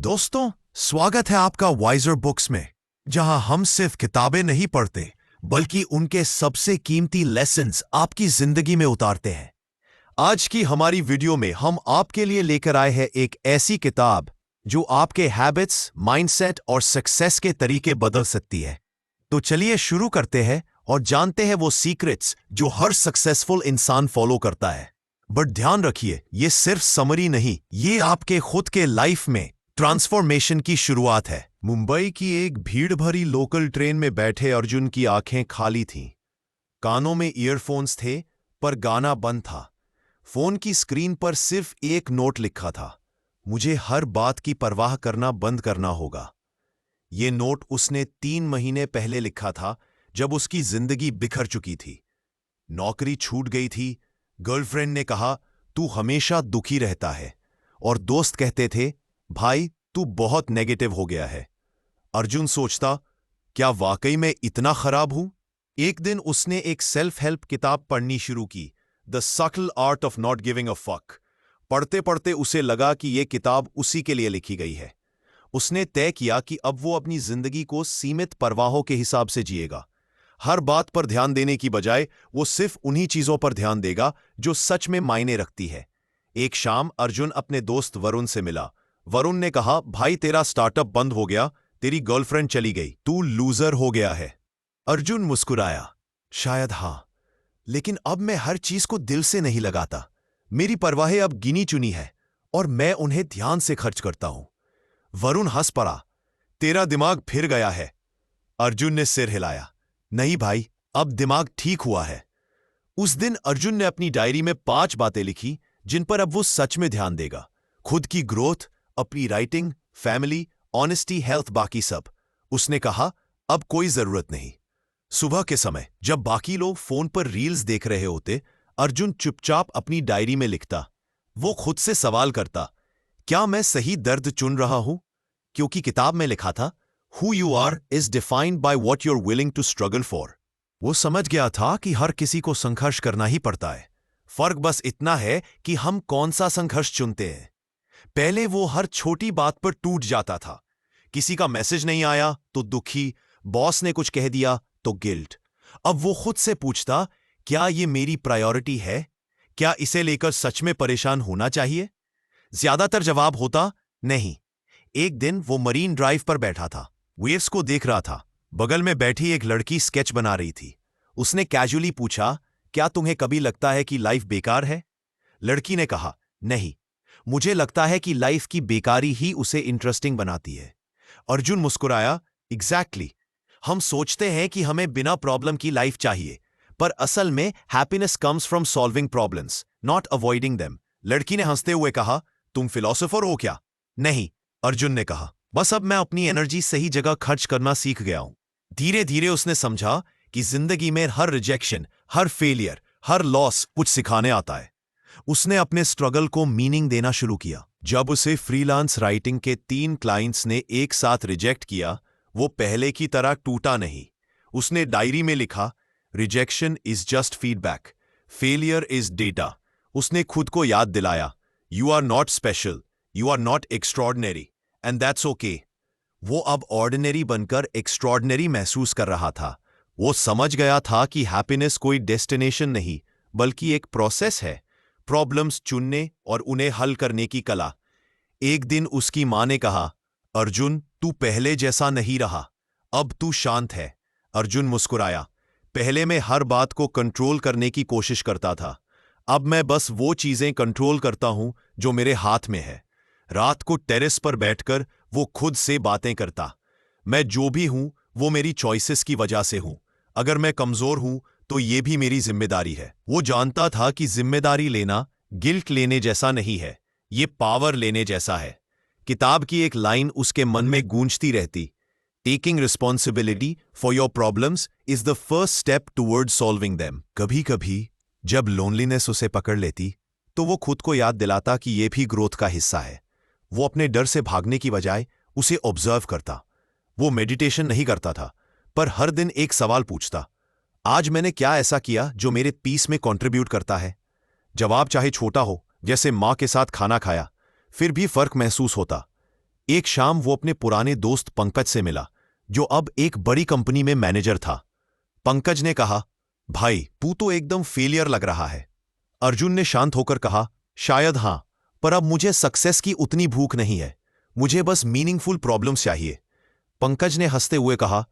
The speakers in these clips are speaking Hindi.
दोस्तों, स्वागत है आपका वाइजर बुक्स में, जहां हम सिर्फ किताबें नहीं पढ़ते बल्कि उनके सबसे कीमती लेसन्स आपकी जिंदगी में उतारते हैं। आज की हमारी वीडियो में हम आपके लिए लेकर आए हैं एक ऐसी किताब जो आपके हैबिट्स, माइंडसेट और सक्सेस के तरीके बदल सकती है। तो चलिए शुरू करते हैं और जानते हैं वो सीक्रेट्स जो हर सक्सेसफुल इंसान फॉलो करता है। बट ध्यान रखिए, ये सिर्फ समरी नहीं, ये आपके खुद के लाइफ में ट्रांसफॉर्मेशन की शुरुआत है। मुंबई की एक भीड़ भरी लोकल ट्रेन में बैठे अर्जुन की आंखें खाली थीं। कानों में ईयरफोन्स थे, पर गाना बंद था। फोन की स्क्रीन पर सिर्फ एक नोट लिखा था, मुझे हर बात की परवाह करना बंद करना होगा। ये नोट उसने 3 महीने पहले लिखा था, जब उसकी जिंदगी बिखर चुकी थी। नौकरी छूट गई थी, गर्लफ्रेंड ने कहा तू हमेशा दुखी रहता है, और दोस्त कहते थे भाई तू बहुत नेगेटिव हो गया है। अर्जुन सोचता, क्या वाकई मैं इतना खराब हूं? एक दिन उसने एक सेल्फ हेल्प किताब पढ़नी शुरू की, the subtle art of not giving a fuck. पढ़ते पढ़ते उसे लगा कि यह किताब उसी के लिए लिखी गई है। उसने तय किया कि अब वो अपनी जिंदगी को सीमित परवाहों के हिसाब से जिएगा। हर बात पर ध्यान देने की बजाय वो सिर्फ उन्हीं चीजों पर ध्यान देगा जो सच में मायने रखती है। एक शाम अर्जुन अपने दोस्त वरुण से मिला। वरुण ने कहा, भाई तेरा स्टार्टअप बंद हो गया, तेरी गर्लफ्रेंड चली गई, तू लूजर हो गया है। अर्जुन मुस्कुराया, शायद हां, लेकिन अब मैं हर चीज को दिल से नहीं लगाता। मेरी परवाहें अब गिनी चुनी है और मैं उन्हें ध्यान से खर्च करता हूं। वरुण हंस पड़ा, तेरा दिमाग फिर गया है। अर्जुन ने सिर हिलाया, नहीं भाई, अब दिमाग ठीक हुआ है। उस दिन अर्जुन ने अपनी डायरी में 5 बातें लिखी जिन पर अब वो सच में ध्यान देगा। खुद की ग्रोथ, अपनी राइटिंग, फैमिली, ऑनेस्टी, हेल्थ, बाकी सब। उसने कहा अब कोई जरूरत नहीं। सुबह के समय जब बाकी लोग फोन पर रील्स देख रहे होते, अर्जुन चुपचाप अपनी डायरी में लिखता। वो खुद से सवाल करता, क्या मैं सही दर्द चुन रहा हूं? क्योंकि किताब में लिखा था, Who you are is defined by what you're willing to struggle for। वो समझ गया था कि हर किसी को संघर्ष करना ही पड़ता है। फर्क बस इतना है कि हम कौन सा संघर्ष चुनते हैं। पहले वो हर छोटी बात पर टूट जाता था। किसी का मैसेज नहीं आया तो दुखी, बॉस ने कुछ कह दिया तो गिल्ट। अब वो खुद से पूछता, क्या ये मेरी प्रायोरिटी है? क्या इसे लेकर सच में परेशान होना चाहिए? ज्यादातर जवाब होता नहीं। एक दिन वो मरीन ड्राइव पर बैठा था, वेव्स को देख रहा था। बगल में बैठी एक लड़की स्केच बना रही थी। उसने कैजुअली पूछा, क्या तुम्हें कभी लगता है कि लाइफ बेकार है? लड़की ने कहा, नहीं, मुझे लगता है कि लाइफ की बेकारी ही उसे इंटरेस्टिंग बनाती है। अर्जुन मुस्कुराया, एग्जैक्टली। हम सोचते हैं कि हमें बिना प्रॉब्लम की लाइफ चाहिए, पर असल में happiness comes from solving problems, not avoiding them. लड़की ने हंसते हुए कहा, तुम फिलोसोफर हो क्या? नहीं, अर्जुन ने कहा, बस अब मैं अपनी एनर्जी सही जगह खर्च करना सीख गया हूं। धीरे धीरे उसने समझा कि जिंदगी में हर रिजेक्शन, हर फेलियर, हर लॉस कुछ सिखाने आता है। उसने अपने स्ट्रगल को मीनिंग देना शुरू किया। जब उसे फ्रीलांस राइटिंग के 3 क्लाइंट्स ने एक साथ रिजेक्ट किया, वो पहले की तरह टूटा नहीं। उसने डायरी में लिखा, rejection is just feedback, failure is data. उसने खुद को याद दिलाया, you are not special, you are not extraordinary, and that's okay. वो अब ऑर्डिनरी बनकर एक्स्ट्रॉर्डिनरी महसूस कर रहा था। वो समझ गया था कि हैप्पीनेस कोई डेस्टिनेशन नहीं, बल्कि एक प्रोसेस है। प्रॉब्लम्स चुनने और उन्हें हल करने की कला। एक दिन उसकी मां ने कहा, अर्जुन तू पहले जैसा नहीं रहा, अब तू शांत है। अर्जुन मुस्कुराया, पहले मैं हर बात को कंट्रोल करने की कोशिश करता था, अब मैं बस वो चीजें कंट्रोल करता हूं जो मेरे हाथ में है। रात को टेरेस पर बैठकर वो खुद से बातें करता, मैं जो भी हूं वो मेरी चॉइसेस की वजह से हूं। अगर मैं कमजोर हूं तो ये भी मेरी जिम्मेदारी है। वो जानता था कि जिम्मेदारी लेना गिल्ट लेने जैसा नहीं है, ये पावर लेने जैसा है। किताब की एक लाइन उसके मन में गूंजती रहती, taking responsibility for your problems is the first step toward solving them. कभी कभी जब लोनलीनेस उसे पकड़ लेती, तो वो खुद को याद दिलाता कि ये भी ग्रोथ का हिस्सा है। वो अपने डर से भागने की बजाय उसे ऑब्जर्व करता। वो मेडिटेशन नहीं करता था, पर हर दिन एक सवाल पूछता, आज मैंने क्या ऐसा किया जो मेरे पीस में कंट्रीब्यूट करता है? जवाब चाहे छोटा हो, जैसे मां के साथ खाना खाया, फिर भी फर्क महसूस होता। एक शाम वो अपने पुराने दोस्त पंकज से मिला, जो अब एक बड़ी कंपनी में मैनेजर था। पंकज ने कहा, भाई तू तो एकदम फेलियर लग रहा है। अर्जुन ने शांत होकर कहा, शायद हां, पर अब मुझे सक्सेस की उतनी भूख नहीं है। मुझे बस मीनिंगफुल प्रॉब्लम्स चाहिए। पंकज ने हंसते हुए कहा,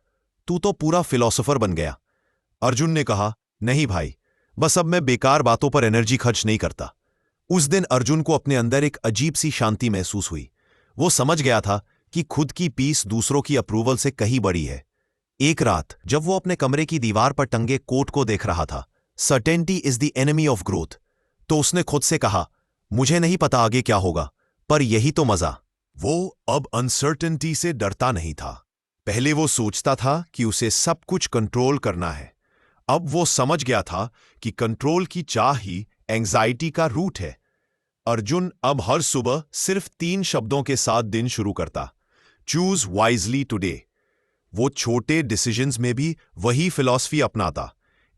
तू तो पूरा फिलोसोफर बन गया। अर्जुन ने कहा, नहीं भाई, बस अब मैं बेकार बातों पर एनर्जी खर्च नहीं करता। उस दिन अर्जुन को अपने अंदर एक अजीब सी शांति महसूस हुई। वो समझ गया था कि खुद की पीस दूसरों की अप्रूवल से कहीं बड़ी है। एक रात जब वो अपने कमरे की दीवार पर टंगे कोट को देख रहा था, certainty is the enemy of growth, तो उसने खुद से कहा, मुझे नहीं पता आगे क्या होगा, पर यही तो मजा। वो अब अनसर्टेनिटी से डरता नहीं था। पहले वो सोचता था कि उसे सब कुछ कंट्रोल करना है। अब वो समझ गया था कि कंट्रोल की चाह ही एंजाइटी का रूट है। अर्जुन अब हर सुबह सिर्फ 3 शब्दों के साथ दिन शुरू करता, चूज वाइजली टुडे। वो छोटे डिसीजंस में भी वही फिलॉसफी अपनाता।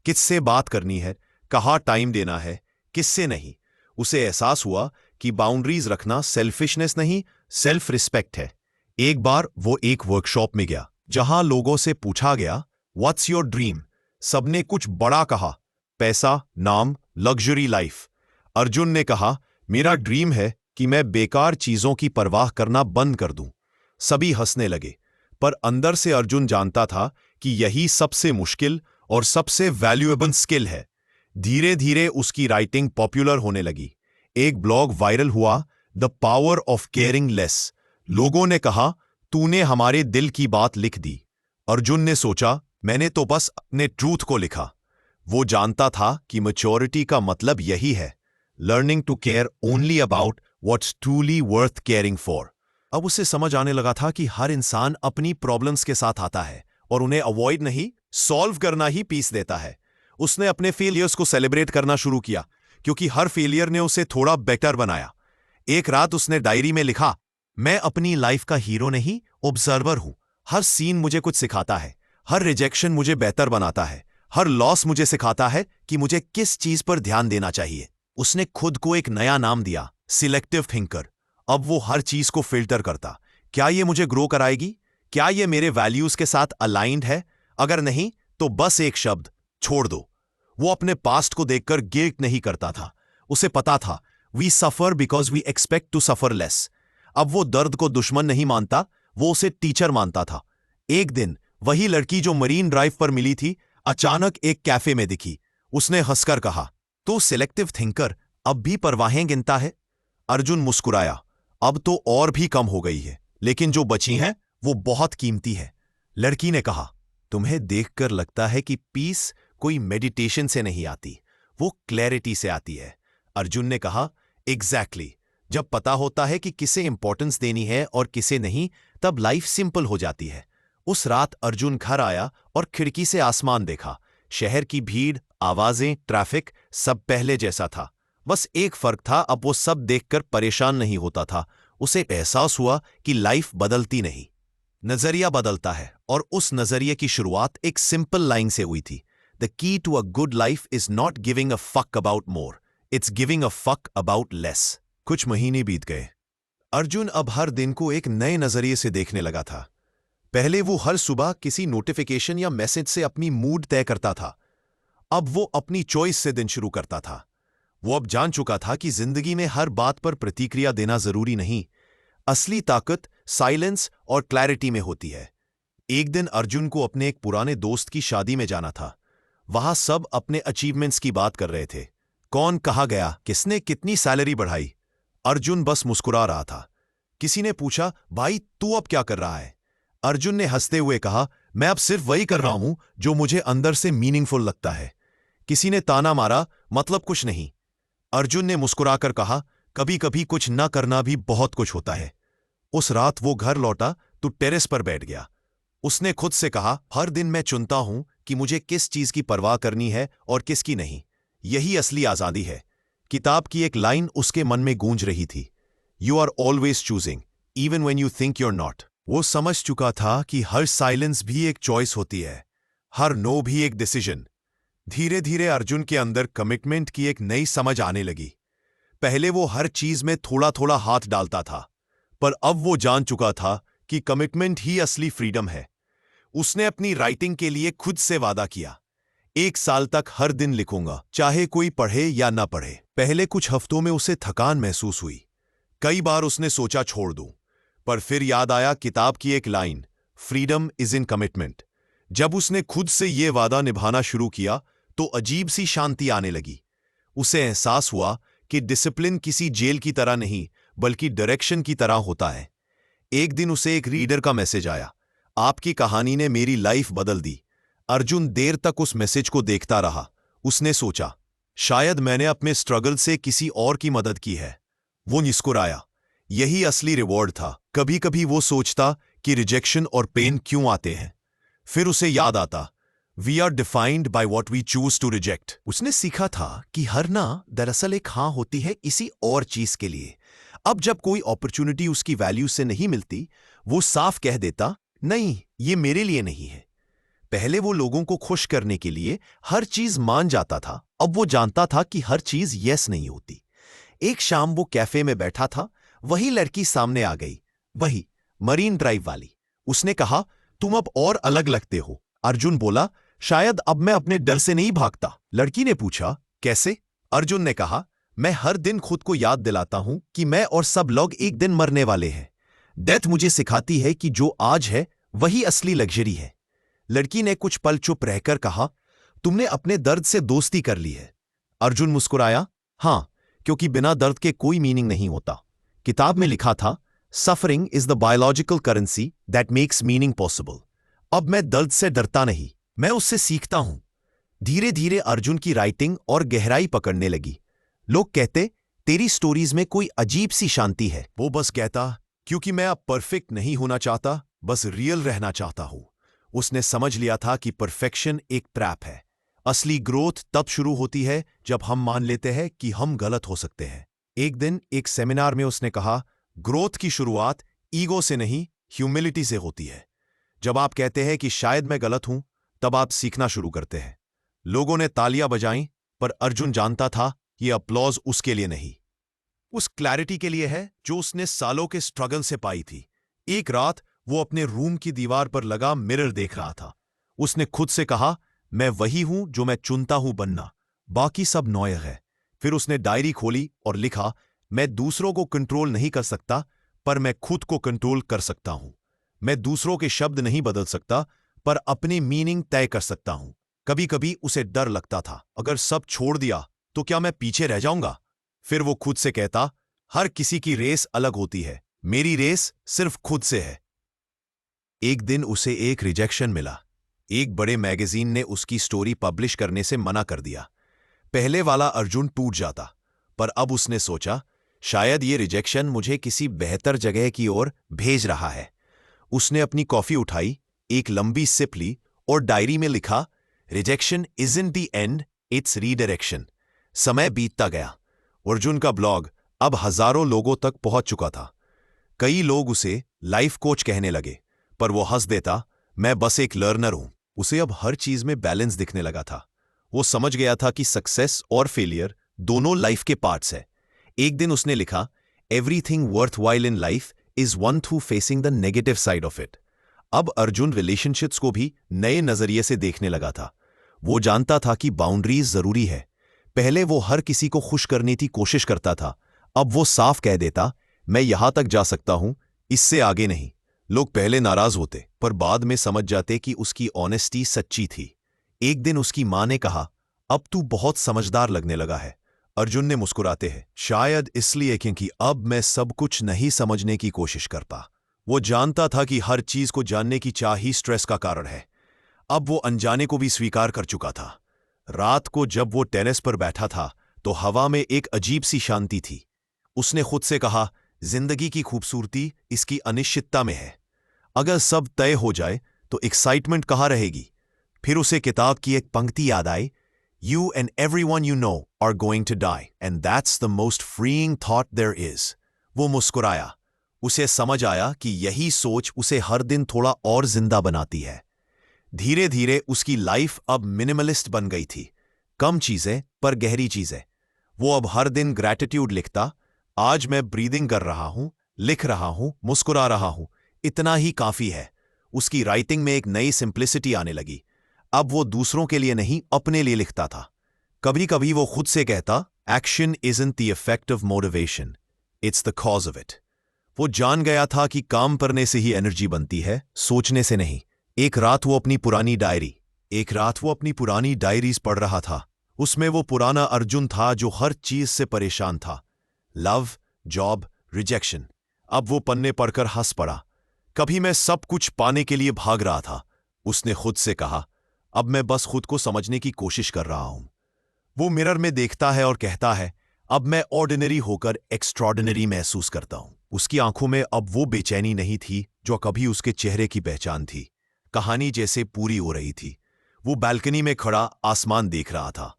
किससे बात करनी है, कहाँ टाइम देना है, किससे नहीं। उसे एहसास हुआ कि बाउंड्रीज रखना सेल्फिशनेस नहीं, सेल्फ रिस्पेक्ट है। एक बार वो एक वर्कशॉप में गया, जहां लोगों से पूछा गया, व्हाट्स योर ड्रीम। सबने कुछ बड़ा कहा, पैसा, नाम, लग्जरी लाइफ। अर्जुन ने कहा, मेरा ड्रीम है कि मैं बेकार चीजों की परवाह करना बंद कर दूं। सभी हंसने लगे, पर अंदर से अर्जुन जानता था कि यही सबसे मुश्किल और सबसे वैल्यूएबल स्किल है। धीरे धीरे उसकी राइटिंग पॉपुलर होने लगी। एक ब्लॉग वायरल हुआ, the power of caring less. लोगों ने कहा, तूने हमारे दिल की बात लिख दी। अर्जुन ने सोचा, मैंने तो बस अपने ट्रूथ को लिखा। वो जानता था कि मैच्योरिटी का मतलब यही है, learning to care only about what's truly worth caring for. अब उसे समझ आने लगा था कि हर इंसान अपनी प्रॉब्लम्स के साथ आता है और उन्हें अवॉइड नहीं, सॉल्व करना ही पीस देता है। उसने अपने फेलियर्स को सेलिब्रेट करना शुरू किया, क्योंकि हर फेलियर ने उसे थोड़ा बेटर बनाया। एक रात उसने डायरी में लिखा, मैं अपनी लाइफ का हीरो नहीं, ऑब्जर्वर हूं। हर सीन मुझे कुछ सिखाता है, हर रिजेक्शन मुझे बेहतर बनाता है, हर लॉस मुझे सिखाता है कि मुझे किस चीज पर ध्यान देना चाहिए। उसने खुद को एक नया नाम दिया, सिलेक्टिव थिंकर। अब वो हर चीज को फिल्टर करता, क्या ये मुझे ग्रो कराएगी, क्या ये मेरे वैल्यूज के साथ अलाइंड है। अगर नहीं तो बस एक शब्द, छोड़ दो। वो अपने पास्ट को देखकर गिल्ट नहीं करता था। उसे पता था, we suffer because we expect to suffer less. अब वो दर्द को दुश्मन नहीं मानता, वो उसे टीचर मानता था। एक दिन वही लड़की जो मरीन ड्राइव पर मिली थी, अचानक एक कैफे में दिखी। उसने हंसकर कहा, तो सिलेक्टिव थिंकर अब भी परवाहें गिनता है। अर्जुन मुस्कुराया, अब तो और भी कम हो गई है, लेकिन जो बची हैं वो बहुत कीमती है। लड़की ने कहा, तुम्हें देखकर लगता है कि पीस कोई मेडिटेशन से नहीं आती, वो क्लैरिटी से आती है। अर्जुन ने कहा, एग्जैक्टली। जब पता होता है कि किसे इंपॉर्टेंस देनी है और किसे नहीं, तब लाइफ सिंपल हो जाती है। उस रात अर्जुन घर आया और खिड़की से आसमान देखा। शहर की भीड़, आवाजें, ट्रैफिक सब पहले जैसा था। बस एक फर्क था, अब वो सब देखकर परेशान नहीं होता था। उसे एहसास हुआ कि लाइफ बदलती नहीं, नजरिया बदलता है। और उस नजरिए की शुरुआत एक सिंपल लाइन से हुई थी, the key to a good life is not giving a fuck about more, it's giving a fuck about less. कुछ महीने बीत गए। अर्जुन अब हर दिन को एक नए नजरिए से देखने लगा था। पहले वो हर सुबह किसी नोटिफिकेशन या मैसेज से अपनी मूड तय करता था। अब वो अपनी चॉइस से दिन शुरू करता था। वो अब जान चुका था कि जिंदगी में हर बात पर प्रतिक्रिया देना जरूरी नहीं, असली ताकत साइलेंस और क्लैरिटी में होती है। एक दिन अर्जुन को अपने एक पुराने दोस्त की शादी में जाना था। वहां सब अपने अचीवमेंट्स की बात कर रहे थे, कौन कहाँ गया, किसने कितनी सैलरी बढ़ाई। अर्जुन बस मुस्कुरा रहा था। किसी ने पूछा, भाई तू अब क्या कर रहा है। अर्जुन ने हंसते हुए कहा, मैं अब सिर्फ वही कर रहा हूं जो मुझे अंदर से मीनिंगफुल लगता है। किसी ने ताना मारा, मतलब कुछ नहीं। अर्जुन ने मुस्कुराकर कहा, कभी कभी कुछ न करना भी बहुत कुछ होता है। उस रात वो घर लौटा तो टेरेस पर बैठ गया। उसने खुद से कहा, हर दिन मैं चुनता हूं कि मुझे किस चीज की परवाह करनी है और किसकी नहीं। यही असली आजादी है। किताब की एक लाइन उसके मन में गूंज रही थी, you are always choosing even when you think you're not. वो समझ चुका था कि हर साइलेंस भी एक चॉइस होती है, हर नो भी एक डिसीजन। धीरे धीरे अर्जुन के अंदर कमिटमेंट की एक नई समझ आने लगी। पहले वो हर चीज में थोड़ा थोड़ा हाथ डालता था, पर अब वो जान चुका था कि कमिटमेंट ही असली फ्रीडम है। उसने अपनी राइटिंग के लिए खुद से वादा किया, 1 साल तक हर दिन लिखूंगा, चाहे कोई पढ़े या ना पढ़े। पहले कुछ हफ्तों में उसे थकान महसूस हुई। कई बार उसने सोचा छोड़ दूं, पर फिर याद आया किताब की एक line, freedom is in commitment. जब उसने खुद से ये वादा निभाना शुरू किया तो अजीब सी शांति आने लगी। उसे एहसास हुआ कि डिसिप्लिन किसी जेल की तरह नहीं बल्कि डायरेक्शन की तरह होता है। एक दिन उसे एक रीडर का मैसेज आया, आपकी कहानी ने मेरी लाइफ बदल दी। अर्जुन देर तक उस मैसेज को देखता रहा। उसने सोचा, शायद मैंने अपने स्ट्रगल से किसी और की मदद की है। वो मुस्कुराया। यही असली रिवॉर्ड था। कभी कभी वो सोचता कि रिजेक्शन और पेन क्यों आते हैं। फिर उसे याद आता, we are defined by what we choose to reject. उसने सीखा था कि हर ना दरअसल एक हाँ होती है किसी और चीज के लिए। अब जब कोई अपॉर्चुनिटी उसकी वैल्यू से नहीं मिलती, वो साफ कह देता, नहीं, ये मेरे लिए नहीं है। पहले वो लोगों को खुश करने के लिए हर चीज मान जाता था। अब वो जानता था कि हर चीज यस नहीं होती। एक शाम वो कैफे में बैठा था। वही लड़की सामने आ गई, वही मरीन ड्राइव वाली। उसने कहा, तुम अब और अलग लगते हो। अर्जुन बोला, शायद अब मैं अपने डर से नहीं भागता। लड़की ने पूछा, कैसे? अर्जुन ने कहा, मैं हर दिन खुद को याद दिलाता हूं कि मैं और सब लोग एक दिन मरने वाले हैं। डेथ मुझे सिखाती है कि जो आज है वही असली लग्जरी है। लड़की ने कुछ पल चुप रहकर कहा, तुमने अपने दर्द से दोस्ती कर ली है। अर्जुन मुस्कुराया, हां, क्योंकि बिना दर्द के कोई मीनिंग नहीं होता। किताब में लिखा था, suffering is the biological currency that makes meaning possible. अब मैं दर्द से डरता नहीं, मैं उससे सीखता हूं। धीरे धीरे अर्जुन की राइटिंग और गहराई पकड़ने लगी। लोग कहते, तेरी स्टोरीज में कोई अजीब सी शांति है। वो बस कहता, क्योंकि मैं अब परफेक्ट नहीं होना चाहता, बस रियल रहना चाहता हूं। उसने समझ लिया था कि परफेक्शन एक ट्रैप है। असली ग्रोथ तब शुरू होती है जब हम मान लेते हैं कि हम गलत हो सकते हैं। एक दिन एक सेमिनार में उसने कहा, ग्रोथ की शुरुआत ईगो से नहीं, ह्यूमिलिटी से होती है। जब आप कहते हैं कि शायद मैं गलत हूं, तब आप सीखना शुरू करते हैं। लोगों ने तालियां बजाईं, पर अर्जुन जानता था यह अप्लॉज उसके लिए नहीं, उस क्लैरिटी के लिए है जो उसने सालों के स्ट्रगल से पाई थी। एक रात वो अपने रूम की दीवार पर लगा मिरर देख रहा था। उसने खुद से कहा, मैं वही हूं जो मैं चुनता हूं बनना, बाकी सब नॉयर है। फिर उसने डायरी खोली और लिखा, मैं दूसरों को कंट्रोल नहीं कर सकता, पर मैं खुद को कंट्रोल कर सकता हूं। मैं दूसरों के शब्द नहीं बदल सकता, पर अपनी मीनिंग तय कर सकता हूं। कभी कभी उसे डर लगता था, अगर सब छोड़ दिया तो क्या मैं पीछे रह जाऊंगा? फिर वो खुद से कहता, हर किसी की रेस अलग होती है, मेरी रेस सिर्फ खुद से है। एक दिन उसे एक रिजेक्शन मिला। एक बड़े मैगजीन ने उसकी स्टोरी पब्लिश करने से मना कर दिया। पहले वाला अर्जुन टूट जाता, पर अब उसने सोचा, शायद ये रिजेक्शन मुझे किसी बेहतर जगह की ओर भेज रहा है। उसने अपनी कॉफी उठाई, एक लंबी सिप ली और डायरी में लिखा, rejection isn't the end, it's redirection. समय बीतता गया। अर्जुन का ब्लॉग अब हजारों लोगों तक पहुंच चुका था। कई लोग उसे लाइफ कोच कहने लगे, पर वो हंस देता, मैं बस एक लर्नर हूं। उसे अब हर चीज में बैलेंस दिखने लगा था। वो समझ गया था कि सक्सेस और फेलियर दोनों लाइफ के पार्ट्स है। एक दिन उसने लिखा, everything worth while in life is one through facing the negative side of it. अब अर्जुन रिलेशनशिप्स को भी नए नजरिए से देखने लगा था। वो जानता था कि बाउंड्रीज जरूरी है। पहले वो हर किसी को खुश करने की कोशिश करता था। अब वो साफ कह देता, मैं यहां तक जा सकता हूं, इससे आगे नहीं। लोग पहले नाराज होते, पर बाद में समझ जाते कि उसकी ऑनेस्टी सच्ची थी। एक दिन उसकी मां ने कहा, अब तू बहुत समझदार लगने लगा है। अर्जुन ने मुस्कुराते हैं, शायद इसलिए क्योंकि अब मैं सब कुछ नहीं समझने की कोशिश करता। वो जानता था कि हर चीज को जानने की चाह ही स्ट्रेस का कारण है। अब वो अनजाने को भी स्वीकार कर चुका था। रात को जब वो टेरेस पर बैठा था तो हवा में एक अजीब सी शांति थी। उसने खुद से कहा, जिंदगी की खूबसूरती इसकी अनिश्चितता में है। अगर सब तय हो जाए तो एक्साइटमेंट कहाँ रहेगी? फिर उसे किताब की एक पंक्ति याद आई, you and everyone you know are going to die and that's the most freeing thought there is. वो मुस्कुराया। उसे समझ आया कि यही सोच उसे हर दिन थोड़ा और जिंदा बनाती है। धीरे धीरे उसकी लाइफ अब मिनिमलिस्ट बन गई थी। कम चीजें पर गहरी चीजें। वो अब हर दिन ग्रैटिट्यूड लिखता, आज मैं ब्रीदिंग कर रहा हूं, लिख रहा हूं, मुस्कुरा रहा हूं, इतना ही काफी है। उसकी राइटिंग में एक नई सिंप्लिसिटी आने लगी। अब वो दूसरों के लिए नहीं, अपने लिए लिखता था। कभी कभी वो खुद से कहता, action isn't the effect of motivation, it's the cause of it. वो जान गया था कि काम करने से ही एनर्जी बनती है, सोचने से नहीं। एक रात वो अपनी पुरानी डायरीज पढ़ रहा था। उसमें वो पुराना अर्जुन था जो हर चीज से परेशान था। Love, job, rejection. अब वो पन्ने पढ़कर हंस पड़ा। कभी मैं सब कुछ पाने के लिए भाग रहा था, उसने खुद से कहा। अब मैं बस खुद को समझने की कोशिश कर रहा हूं। वो मिरर में देखता है और कहता है, अब मैं ऑर्डिनरी होकर एक्स्ट्रॉर्डिनरी महसूस करता हूं। उसकी आंखों में अब वो बेचैनी नहीं थी जो कभी उसके चेहरे की पहचान थी। कहानी जैसे पूरी हो रही थी। वो बालकनी में खड़ा आसमान देख रहा था।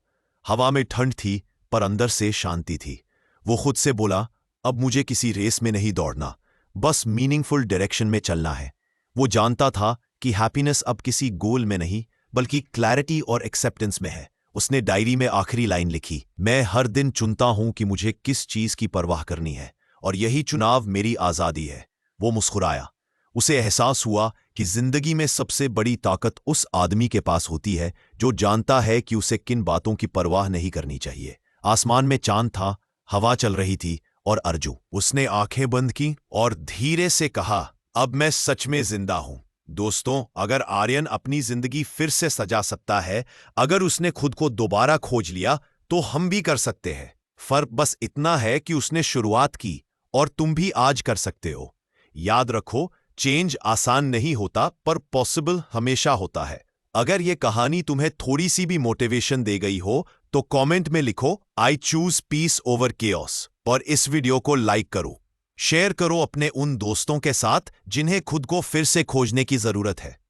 हवा में ठंड थी, पर अंदर से शांति थी। वो खुद से बोला, अब मुझे किसी रेस में नहीं दौड़ना, बस मीनिंगफुल डायरेक्शन में चलना है। वो जानता था कि हैप्पीनेस अब किसी गोल में नहीं, बल्कि क्लैरिटी और एक्सेप्टेंस में है। उसने डायरी में आखिरी लाइन लिखी, मैं हर दिन चुनता हूं कि मुझे किस चीज की परवाह करनी है, और यही चुनाव मेरी आजादी है। वो मुस्कुराया। उसे एहसास हुआ कि जिंदगी में सबसे बड़ी ताकत उस आदमी के पास होती है जो जानता है कि उसे किन बातों की परवाह नहीं करनी चाहिए। आसमान में चांद था, हवा चल रही थी, और अर्जू। उसने आंखें बंद की और धीरे से कहा, अब मैं सच में जिंदा हूं। दोस्तों, अगर आर्यन अपनी जिंदगी फिर से सजा सकता है, अगर उसने खुद को दोबारा खोज लिया, तो हम भी कर सकते हैं। फर्क बस इतना है कि उसने शुरुआत की, और तुम भी आज कर सकते हो। याद रखो, चेंज आसान नहीं होता, पर पॉसिबल हमेशा होता है। अगर ये कहानी तुम्हें थोड़ी सी भी मोटिवेशन दे गई हो, तो कमेंट में लिखो, I choose peace over chaos, और इस वीडियो को लाइक करो। शेयर करो अपने उन दोस्तों के साथ जिन्हें खुद को फिर से खोजने की जरूरत है।